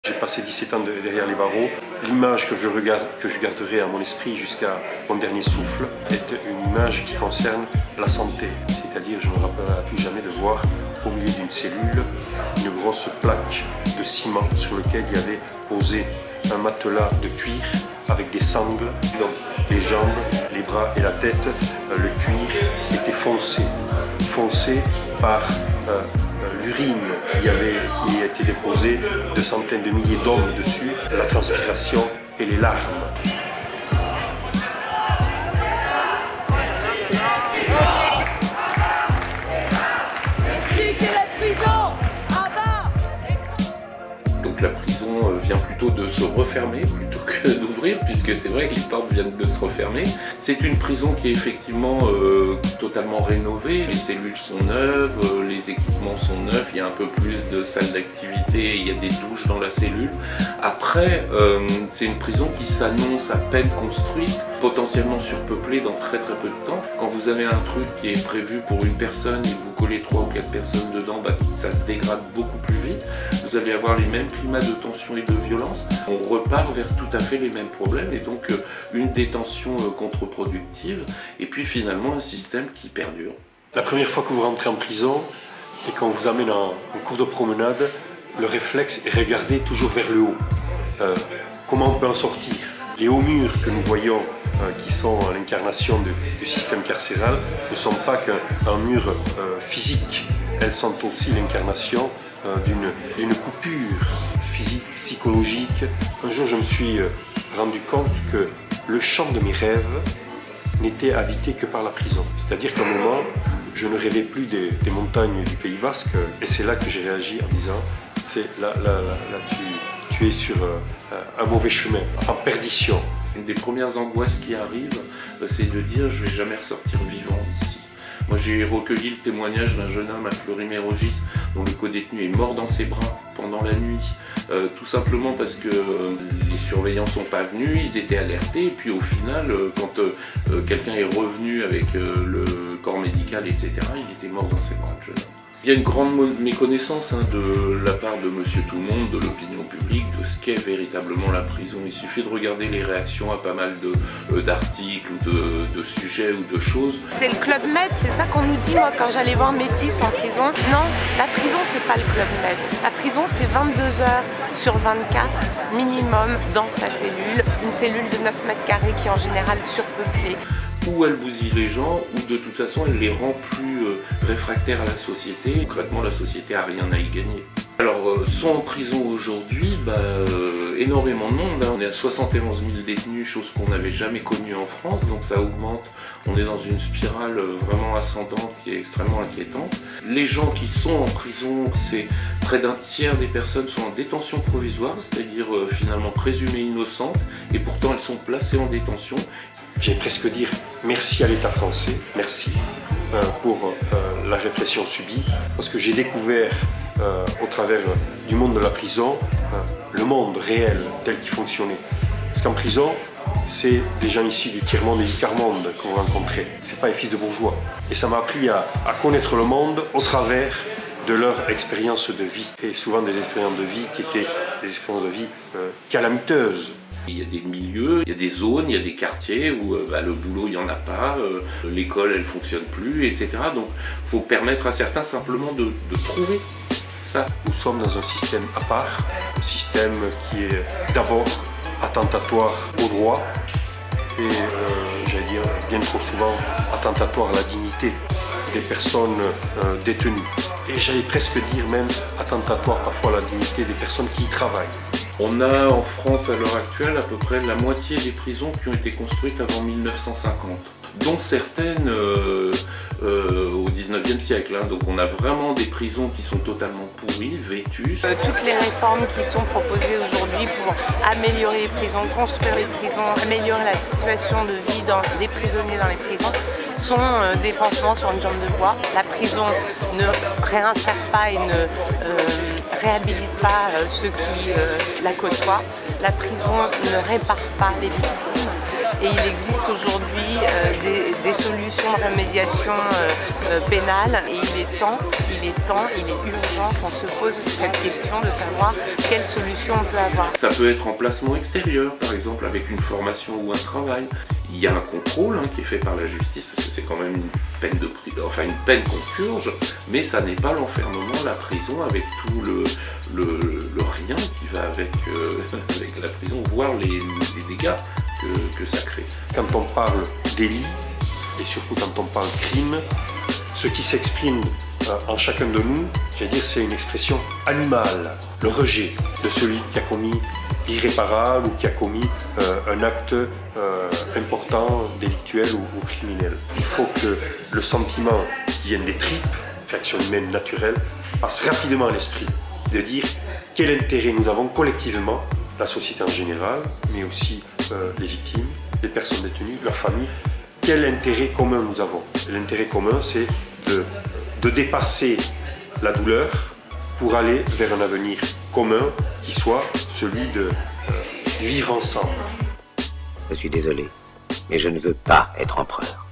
J'ai passé 17 ans derrière les barreaux. L'image que je garderai à mon esprit jusqu'à mon dernier souffle est une image qui concerne la santé. C'est-à-dire, je ne me rappellerai plus jamais de voir au milieu d'une cellule une grosse plaque de ciment sur laquelle il y avait posé un matelas de cuir avec des sangles. Donc les jambes, les bras et la tête, le cuir était foncé par l'urine qui a été déposée de centaines de milliers d'hommes dessus, la transpiration et les larmes. Donc la prison vient plutôt de se refermer plutôt que d'ouvrir, puisque c'est vrai que les portes viennent de se refermer. C'est une prison qui est effectivement totalement rénovée. Les cellules sont neuves, les équipements sont neufs, il y a un peu plus de salles d'activité, il y a des douches dans la cellule. Après, c'est une prison qui s'annonce à peine construite, potentiellement surpeuplée dans très très peu de temps. Quand vous avez un truc qui est prévu pour une personne et que vous collez 3 ou 4 personnes dedans, ça se dégrade beaucoup plus vite. Vous allez avoir les mêmes climats de tension et de violence. On repart vers tout à fait les mêmes problèmes et donc une détention contre-productive et puis finalement un système qui perdure. La première fois que vous rentrez en prison et qu'on vous amène en cours de promenade, le réflexe est regarder toujours vers le haut. Comment on peut en sortir? Les hauts murs que nous voyons, qui sont l'incarnation du système carcéral, ne sont pas qu'un mur physique. Elles sont aussi l'incarnation d'une coupure physique, psychologique. Un jour, je me suis rendu compte que le champ de mes rêves n'était habité que par la prison. C'est-à-dire qu'à un moment, je ne rêvais plus des montagnes du Pays Basque. Et c'est là que j'ai réagi en disant, là, tu es sur un mauvais chemin, en perdition. Une des premières angoisses qui arrivent, c'est de dire je ne vais jamais ressortir vivant d'ici. Moi j'ai recueilli le témoignage d'un jeune homme à Fleury-Mérogis dont le codétenu est mort dans ses bras pendant la nuit, tout simplement parce que les surveillants ne sont pas venus, ils étaient alertés et puis au final quand quelqu'un est revenu avec le corps médical etc, il était mort dans ses bras, le jeune homme. Il y a une grande méconnaissance de la part de Monsieur Tout-le-Monde, de l'opinion publique, de ce qu'est véritablement la prison. Il suffit de regarder les réactions à pas mal d'articles, de sujets ou de choses. C'est le Club Med, c'est ça qu'on nous dit, moi, quand j'allais voir mes fils en prison. Non, la prison, c'est pas le Club Med. La prison, c'est 22 heures sur 24, minimum, dans sa cellule. Une cellule de 9 mètres carrés qui est en général surpeuplée. Ou elle bousille les gens, ou de toute façon elle les rend plus réfractaires à la société. Concrètement, la société n'a rien à y gagner. Alors, sont en prison aujourd'hui énormément de monde. On est à 71 000 détenus, chose qu'on n'avait jamais connue en France, donc ça augmente. On est dans une spirale vraiment ascendante qui est extrêmement inquiétante. Les gens qui sont en prison, c'est près d'un tiers des personnes sont en détention provisoire, c'est-à-dire finalement présumées innocentes, et pourtant elles sont placées en détention. J'ai presque dire merci à l'État français, merci pour la répression subie, parce que j'ai découvert au travers du monde de la prison le monde réel tel qu'il fonctionnait. Parce qu'en prison, c'est des gens issus du tiers-monde et du quart-monde que vous rencontrez. C'est pas les fils de bourgeois. Et ça m'a appris à connaître le monde au travers de leur expérience de vie. Et souvent des expériences de vie qui étaient des expériences de vie calamiteuses. Il y a des milieux, il y a des zones, il y a des quartiers où le boulot il n'y en a pas, l'école elle ne fonctionne plus, etc. Donc il faut permettre à certains simplement de trouver ça. Nous sommes dans un système à part, un système qui est d'abord attentatoire au droit et j'allais dire bien trop souvent attentatoire à la dignité des personnes détenues. Et j'allais presque dire même attentatoire parfois à la dignité des personnes qui y travaillent. On a en France à l'heure actuelle à peu près la moitié des prisons qui ont été construites avant 1950, dont certaines au 19e siècle. Donc on a vraiment des prisons qui sont totalement pourries, vétustes. Toutes les réformes qui sont proposées aujourd'hui pour améliorer les prisons, construire les prisons, améliorer la situation de vie des prisonniers dans les prisons sont des pansements sur une jambe de bois. La prison ne réinsère pas et ne réhabilite pas ceux qui la côtoient. La prison ne répare pas les victimes. et il existe aujourd'hui des solutions de rémédiation pénale et il est urgent qu'on se pose cette question de savoir quelle solution on peut avoir. Ça peut être en placement extérieur, par exemple, avec une formation ou un travail. Il y a un contrôle qui est fait par la justice, parce que c'est quand même une peine qu'on purge, mais ça n'est pas l'enfermement, la prison, avec tout le rien qui va avec la prison, voire les dégâts que ça crée. Quand on parle délit, et surtout quand on parle crime, ce qui s'exprime en chacun de nous, j'allais dire, c'est une expression animale, le rejet de celui qui a commis irréparable ou qui a commis un acte important, délictuel ou criminel. Il faut que le sentiment qui vient des tripes, réaction humaine naturelle, passe rapidement à l'esprit, de dire quel intérêt nous avons collectivement, la société en général, mais aussi les victimes, les personnes détenues, leurs familles, quel intérêt commun nous avons. L'intérêt commun, c'est de dépasser la douleur pour aller vers un avenir commun qui soit celui de vivre ensemble. Je suis désolé, mais je ne veux pas être empereur.